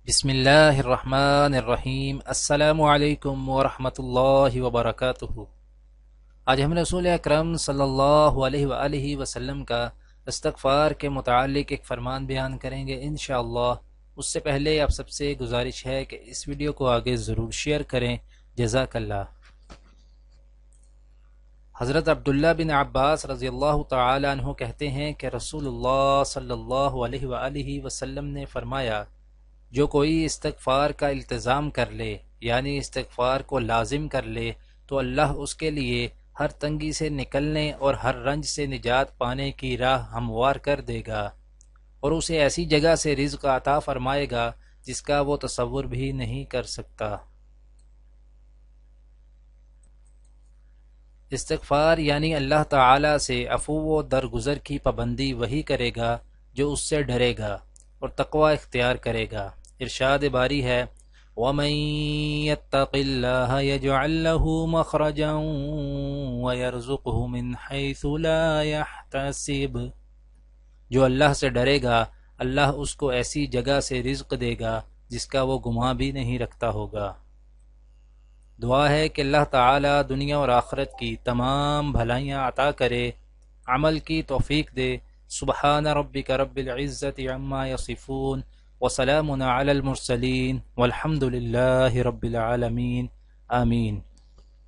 بسم اللہ الرحمن الرحیم۔ السلام علیکم ورحمۃ اللہ وبرکاتہ۔ آج ہم رسول اکرم صلی اللہ علیہ وآلہ وسلم کا استغفار کے متعلق ایک فرمان بیان کریں گے انشاءاللہ۔ اس سے پہلے آپ سب سے گزارش ہے کہ اس ویڈیو کو آگے ضرور شیئر کریں، جزاک اللہ۔ حضرت عبداللہ بن عباس رضی اللہ تعالی عنہ کہتے ہیں کہ رسول اللہ صلی اللہ علیہ وآلہ وسلم نے فرمایا، جو کوئی استغفار کا التزام کر لے، یعنی استغفار کو لازم کر لے، تو اللہ اس کے لیے ہر تنگی سے نکلنے اور ہر رنج سے نجات پانے کی راہ ہموار کر دے گا، اور اسے ایسی جگہ سے رزق عطا فرمائے گا جس کا وہ تصور بھی نہیں کر سکتا۔ استغفار یعنی اللہ تعالی سے عفو و درگزر کی پابندی وہی کرے گا جو اس سے ڈرے گا اور تقوی اختیار کرے گا۔ ارشاد باری ہے، وَمَن يَتَّقِ اللَّهَ يَجْعَل لَّهُ مَخْرَجًا وَيَرْزُقْهُ مِنْ حَيْثُ لَا يَحْتَسِبُ۔ جو اللہ سے ڈرے گا، اللہ اس کو ایسی جگہ سے رزق دے گا جس کا وہ گمان بھی نہیں رکھتا ہوگا۔ دعا ہے کہ اللہ تعالی دنیا اور آخرت کی تمام بھلائیاں عطا کرے، عمل کی توفیق دے۔ سبحان ربک رب العزت عما یصفون وسلام علی المرسلین والحمد للہ رب العالمین، آمین۔